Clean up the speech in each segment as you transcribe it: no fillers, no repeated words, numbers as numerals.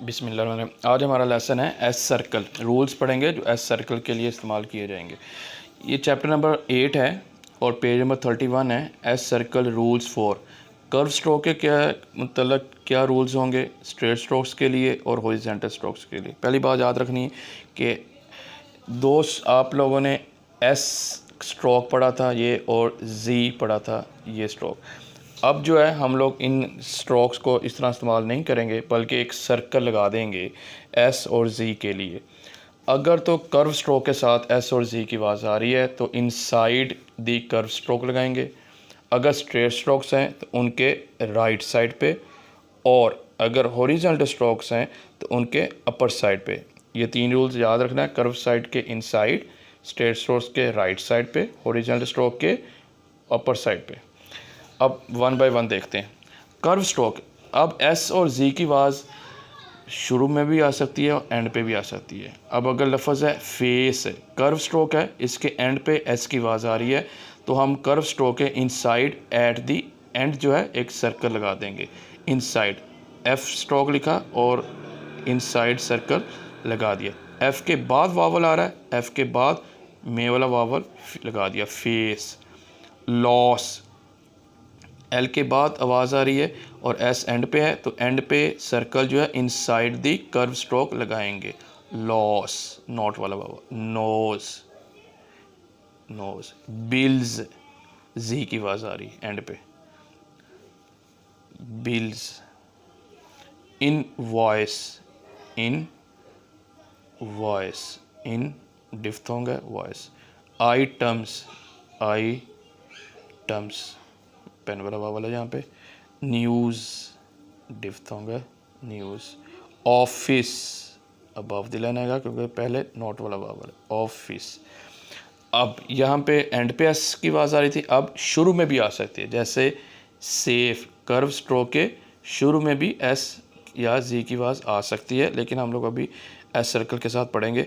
बिस्मिल्लाह। आज हमारा लेसन है एस सर्कल। रूल्स पढ़ेंगे जो एस सर्कल के लिए इस्तेमाल किए जाएंगे। ये चैप्टर नंबर 8 है और पेज नंबर 31 है। S circle rules for curve stroke के क्या मतलब क्या रूल्स होंगे स्ट्रेट स्ट्रोक्स के लिए और हॉरिजॉन्टल स्ट्रोक्स के लिए। पहली बात याद रखनी है कि दोस्त आप लोगों ने एस स्ट्रोक पढ़ा था ये और जी पढ़ा था ये स्ट्रोक। अब जो है हम लोग इन स्ट्रोक्स को इस तरह इस्तेमाल नहीं करेंगे बल्कि एक सर्कल लगा देंगे एस और जी के लिए। अगर तो कर्व स्ट्रोक के साथ एस और जी की आवाज़ आ रही है तो इनसाइड दी कर्व स्ट्रोक लगाएंगे। अगर स्ट्रेट स्ट्रोक्स हैं तो उनके राइट साइड पे, और अगर हॉरिजॉन्टल स्ट्रोक्स हैं तो उनके अपर साइड पे। ये 3 रूल्स याद रखना है। कर्व साइड के इनसाइड, स्ट्रेट स्ट्रोक्स के राइट साइड पे, हॉरिजॉन्टल स्ट्रोक के अपर साइड पे। अब 1 बाय 1 देखते हैं। कर्व स्ट्रोक, अब एस और जी की आवाज़ शुरू में भी आ सकती है और एंड पे भी आ सकती है। अब अगर लफ्ज़ है फेस है, कर्व स्ट्रोक है, इसके एंड पे एस की आवाज़ आ रही है तो हम कर्व स्ट्रोक के इनसाइड एट दी एंड जो है एक सर्कल लगा देंगे। इनसाइड एफ स्ट्रोक लिखा और इनसाइड सर्कल लगा दिया। एफ के बाद वावल आ रहा है, एफ के बाद मे वाला वावल लगा दिया। फेस, लॉस, एल के बाद आवाज़ आ रही है और एस एंड पे है तो एंड पे सर्कल जो है इनसाइड दी कर्व स्ट्रोक लगाएंगे। लॉस, नॉट वाला बाबा। Nose, nose. बिल्स, जी की आवाज़ आ रही है एंड पे। Bills. Invoice, invoice, in diphthong है voice. I terms, I terms, pen वाला वाला यहाँ पे। न्यूज़, डिफ्थोंग है news. Office, above the line आएगा क्योंकि पहले नॉट वाला वावल है। ऑफिस। अब यहाँ पे एंड पे एस की आवाज़ आ रही थी, अब शुरू में भी आ सकती है। जैसे सेफ, कर्व स्ट्रोक के शुरू में भी एस या जी की आवाज़ आ सकती है, लेकिन हम लोग अभी एस सर्कल के साथ पढ़ेंगे।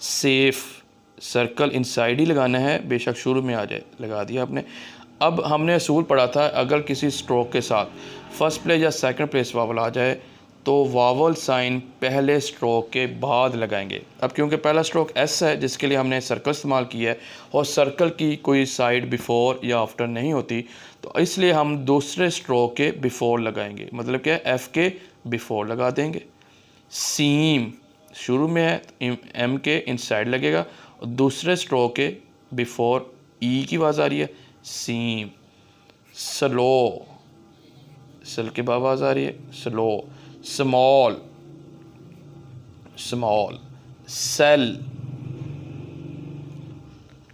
सेफ, सर्कल इनसाइड ही लगाना है, बेशक शुरू में आ जाए, लगा दिया आपने। अब हमने असूल पढ़ा था अगर किसी स्ट्रोक के साथ फर्स्ट प्लेस या सेकंड प्लेस वावल आ जाए तो वावल साइन पहले स्ट्रोक के बाद लगाएंगे। अब क्योंकि पहला स्ट्रोक एस है जिसके लिए हमने सर्कल इस्तेमाल किया है और सर्कल की कोई साइड बिफोर या आफ्टर नहीं होती तो इसलिए हम दूसरे स्ट्रोक के बिफोर लगाएंगे। मतलब क्या, एफ़ के बिफोर लगा देंगे। सीम शुरू में है तो एम के इनसाइड लगेगा और दूसरे स्ट्रोक के बिफोर ई की आवाज़ आ रही है, सीम। स्लो, सल के बाद आवाज़ आ रही है, स्लो। Small, small. सेल,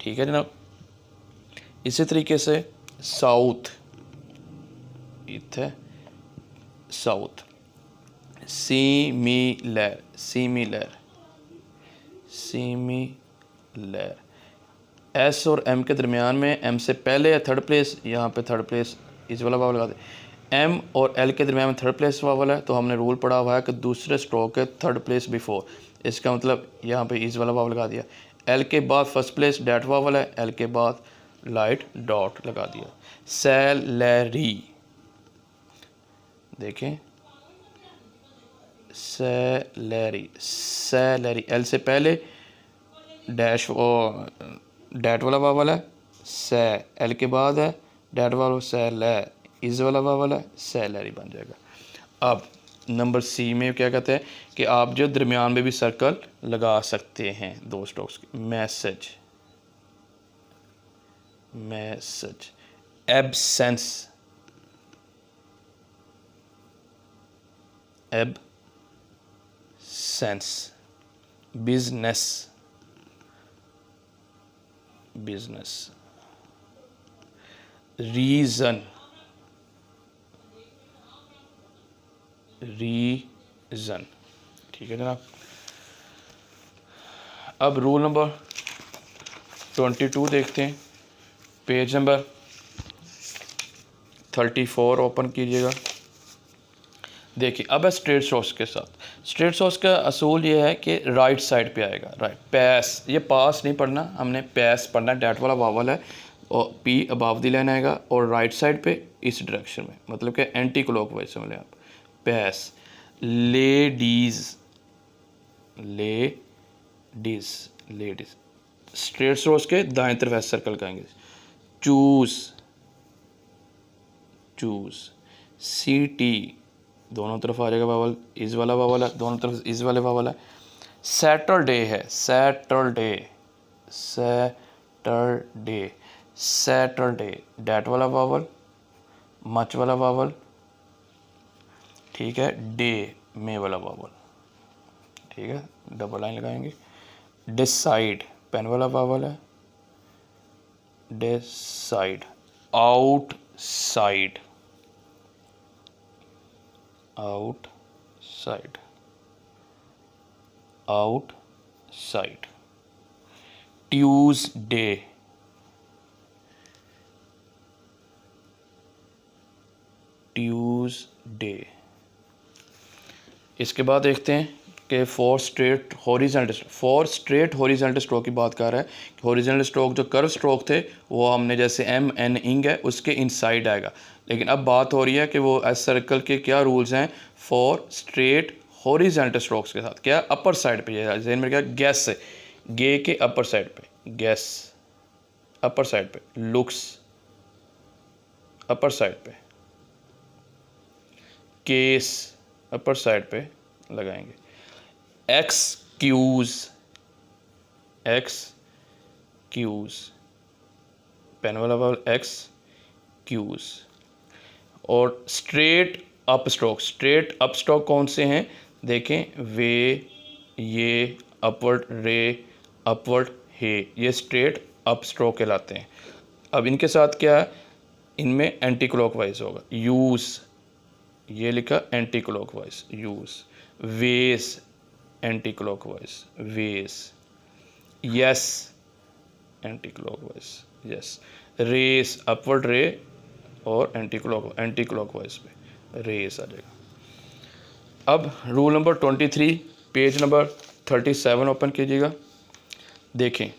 ठीक है जनाब। इसी तरीके से साउथ, इथे south. Similar, similar, similar. S और एम के दरमियान में एम से पहले या थर्ड प्लेस, यहाँ पे थर्ड प्लेस इस वाला वावल लगा दे। एम और एल के दरमियान में थर्ड प्लेस वावल है तो हमने रूल पढ़ा हुआ है कि दूसरे स्ट्रोक है थर्ड प्लेस बिफोर। इसका मतलब यहाँ पे इस वाला वावल लगा दिया। एल के बाद फर्स्ट प्लेस डैट वावल है, एल के बाद लाइट डॉट लगा दिया। सैलरी, देखें सैलरी, सैलरी। एल से पहले डैश डैट वाला वावल है, से। एल के बाद है डैट वाला, सैल, इस वाला वावल है, सैलरी बन जाएगा। अब नंबर सी में क्या कहते हैं कि आप जो दरमियान में भी सर्कल लगा सकते हैं दो स्ट्रोक्स के। Message, message. Absence, absence. Business, business. Reason, reason, ठीक है जनाब। अब रूल नंबर 22 देखते हैं। पेज नंबर 34 ओपन कीजिएगा। देखिए अब है स्ट्रेट स्ट्रोक्स के साथ। स्ट्रेट स्ट्रोक्स का असूल ये है कि राइट साइड पे आएगा। राइट पैस, ये पास नहीं पढ़ना, हमने पैस पढ़ना है। डैट वाला वावल है और पी अबाव दी लाइन आएगा और राइट साइड पे इस डायरेक्शन में, मतलब कि एंटी क्लॉकवाइज समझ लें आप। पैस। Ladies, ladies, ladies. Straight strokes के दाएं तरफ एस सर्कल लगाएंगे। चूज़, चूज़, सिटी, दोनों तरफ आ जाएगा वावल, इस वाला वावल है, दोनों तरफ इस वाले वावल है। सैटरडे है, सैटरडे, सैटरडे, सैटरडे, डैट वाला वावल, मच वाला वावल, ठीक है, डे में वाला वावल, ठीक है, डबल लाइन लगाएंगे। डिसाइड, पेन वाला वावल है, decide. Outside, outside, outside. Tuesday, Tuesday. इसके बाद देखते हैं कि फोर स्ट्रेट हॉरिजॉन्टल स्ट्रोक की बात कर रहा है। हॉरिजॉन्टल स्ट्रोक जो कर्व स्ट्रोक थे वो हमने जैसे एम एन इंग है उसके इनसाइड आएगा, लेकिन अब बात हो रही है कि वो एस सर्कल के क्या रूल्स हैं फॉर स्ट्रेट हॉरिजॉन्टल स्ट्रोक्स के साथ। क्या अपर साइड पे, जहन में क्या, गैस है, गे के अपर साइड पे, गैस अपर साइड पे, लुक्स अपर साइड पे, केस अपर साइड पे लगाएंगे। एक्सक्यूज, एक्सक्यूज, पेन वाला वावल, एक्सक्यूज। और straight up stroke, straight up stroke कौन से हैं देखें, वे, ये, अपवर्ड रे, अपवर्ड हे, ये स्ट्रेट अप स्ट्रोक कहलाते हैं। अब इनके साथ क्या है, इनमें एंटी क्लॉकवाइज होगा। यूज़, ये लिखा anticlockwise, use. Ways, anticlockwise, ways. Yes, anticlockwise, yes. Rays, upward ray और एंटी क्लॉकवाइज पे रेस आ जाएगा। अब rule number 23, page number 37 open कीजिएगा। देखें,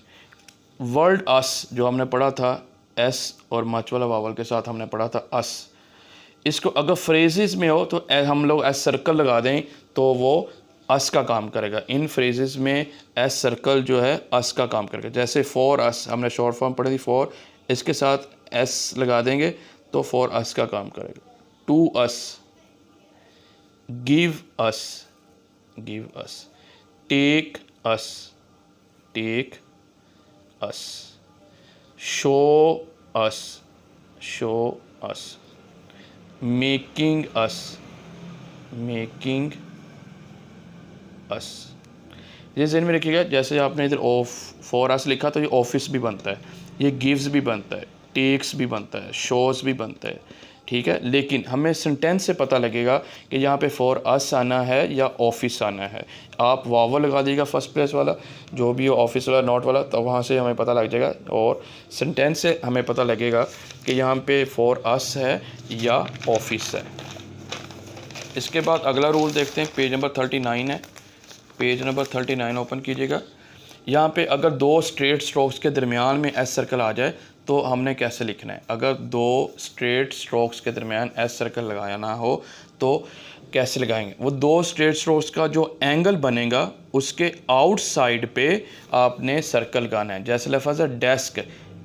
वर्ड अस जो हमने पढ़ा था, एस और मच वाला वावल के साथ हमने पढ़ा था अस। इसको अगर फ्रेजेस में हो तो हम लोग एस सर्कल लगा दें तो वो अस का काम करेगा। इन फ्रेजेस में एस सर्कल जो है अस का काम करेगा। जैसे फॉर अस हमने शॉर्ट फॉर्म पढ़ी थी फॉर, इसके साथ एस लगा देंगे तो फॉर अस का काम करेगा। To us, give us, give us. Take us, take us. Show us, show us. Making us, making us. ये ज़हन में रखिएगा, जैसे आपने इधर फॉर अस लिखा तो ये ऑफिस भी बनता है, ये गिव्स भी बनता है, टेक्स भी बनता है, शोज़ भी बनता है, ठीक है। लेकिन हमें सेंटेंस से पता लगेगा कि यहाँ पे फॉर अस आना है या ऑफिस आना है। आप वावल लगा दीजिएगा फर्स्ट प्लेस वाला, जो भी हो ऑफिस वाला नॉट वाला, तो वहाँ से हमें पता लग जाएगा। और सेंटेंस से हमें पता लगेगा कि यहाँ पे फॉर अस है या ऑफिस है। इसके बाद अगला रूल देखते हैं, पेज नंबर 39 है, पेज नंबर 39 ओपन कीजिएगा। यहाँ पे अगर दो स्ट्रेट स्ट्रोक्स के दरमियान में एस सर्कल आ जाए तो हमने कैसे लिखना है। अगर दो स्ट्रेट स्ट्रोक्स के दरमियान एस सर्कल लगाना हो तो कैसे लगाएंगे। वो दो स्ट्रेट स्ट्रोक्स का जो एंगल बनेगा उसके आउटसाइड पे आपने सर्कल लगाना है। जैसे लफ्ज़ है डेस्क,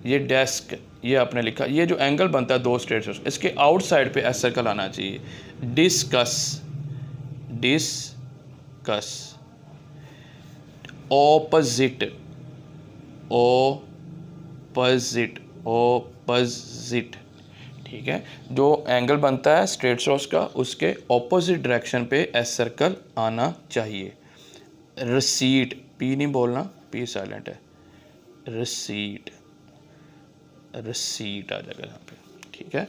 ये डेस्क, ये आपने लिखा, ये जो एंगल बनता है दो स्ट्रेट स्ट्रोक्स, इसके आउटसाइड पे एस सर्कल आना चाहिए। Discuss, discuss. Opposite, opposite, opposite, ठीक है। जो एंगल बनता है स्ट्रेट स्ट्रोक्स का उसके ऑपोजिट डायरेक्शन पे एस सर्कल आना चाहिए। रिसीट, पी नहीं बोलना, पी साइलेंट है, रिसीट, रिसीट आ जाएगा यहाँ पे, ठीक है।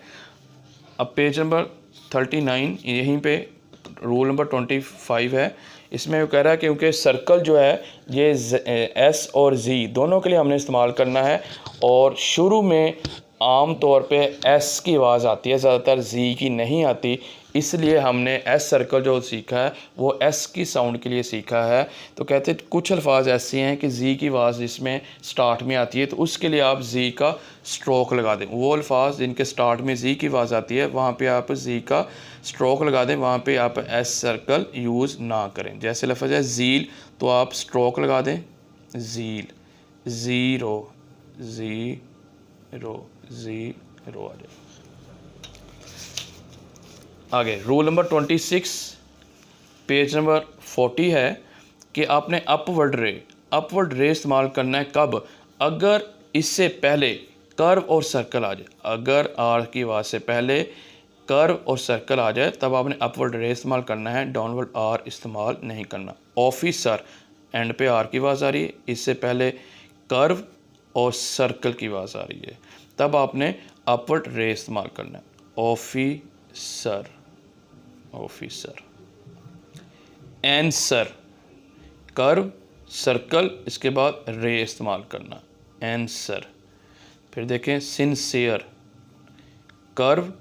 अब पेज नंबर 39 यहीं पे रूल नंबर 25 है। इसमें वो कह रहा है कि क्योंकि सर्कल जो है ये एस और जी दोनों के लिए हमने इस्तेमाल करना है, और शुरू में आम तौर पे एस की आवाज़ आती है, ज़्यादातर जी की नहीं आती। इसलिए हमने एस सर्कल जो सीखा है वो एस की साउंड के लिए सीखा है। तो कहते हैं कुछ अल्फाज ऐसे हैं कि जी की आवाज़ जिसमें स्टार्ट में आती है तो उसके लिए आप जी का स्ट्रोक लगा दें। वो अल्फाज जिनके स्टार्ट में जी की आवाज़ आती है वहाँ पे आप जी का स्ट्रोक लगा दें, वहाँ पे आप एस सर्कल यूज़ ना करें। जैसे लफ्ज़ है ज़ील तो आप स्ट्रोक लगा दें, ज़ील, ज़ीरो, ज़ीरो, ज़ीरो आ जाए। आगे रूल नंबर 26 पेज नंबर 40 है कि आपने अपवर्ड रे इस्तेमाल करना है कब? अगर इससे पहले कर्व और सर्कल आ जाए। अगर आर की आवाज़ से पहले कर्व और सर्कल आ जाए तब आपने अपवर्ड रे इस्तेमाल करना है, डाउनवर्ड आर इस्तेमाल नहीं करना। ऑफिसर एंड पे आर की आवाज़ आ रही है, इससे पहले कर्व और सर्कल की आवाज़ आ रही है, तब आपने अपवर्ड रे इस्तेमाल करना है। Officer, officer. Answer, curve circle इसके बाद रे इस्तेमाल करना, एंसर। फिर देखें सिंसियर, कर्व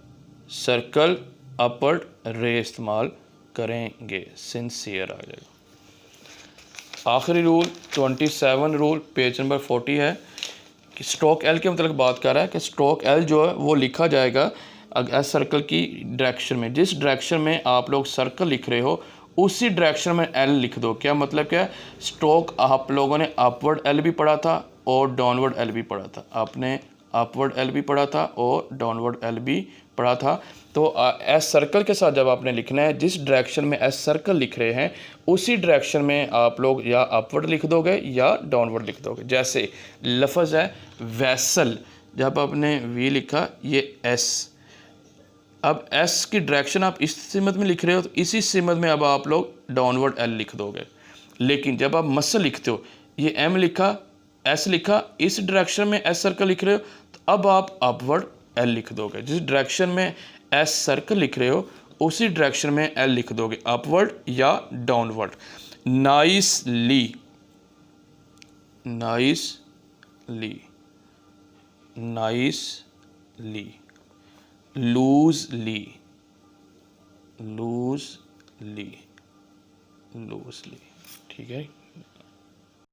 सर्कल अपवर्ड रे इस्तेमाल करेंगे, सिंसियर आ जाएगा। आखिरी रूल 27 रूल पेज नंबर 40 है कि स्ट्रोक एल के मतलब बात कर रहा है कि स्ट्रोक एल जो है वो लिखा जाएगा एस सर्कल की डायरेक्शन में। जिस डायरेक्शन में आप लोग सर्कल लिख रहे हो उसी डायरेक्शन में एल लिख दो। क्या मतलब क्या है? स्ट्रोक आप लोगों ने अपवर्ड एल भी पढ़ा था और डाउनवर्ड एल भी पढ़ा था। आपने अपवर्ड एल भी पढ़ा था और डाउनवर्ड एल भी पढ़ा था। तो एस सर्कल के साथ जब आपने लिखना है जिस डायरेक्शन में एस सर्कल लिख रहे हैं उसी डायरेक्शन में आप लोग या अपवर्ड लिख दोगे या डाउनवर्ड लिख दोगे। जैसे लफ्ज़ है वैसल, जब आपने वी लिखा ये एस, अब एस की डायरेक्शन आप इस सिमत में लिख रहे हो तो इसी सिमत में अब आप लोग डाउनवर्ड एल लिख दोगे। लेकिन जब आप मसल लिखते हो ये एम लिखा एस लिखा, इस डायरेक्शन में एस सर्कल लिख रहे हो तो अब आप अपवर्ड एल लिख दोगे। जिस डायरेक्शन में एस सर्कल लिख रहे हो उसी डायरेक्शन में एल लिख दोगे, अपवर्ड या downward. Nicely, nicely, nicely. Loosely, loosely, loosely. ठीक है।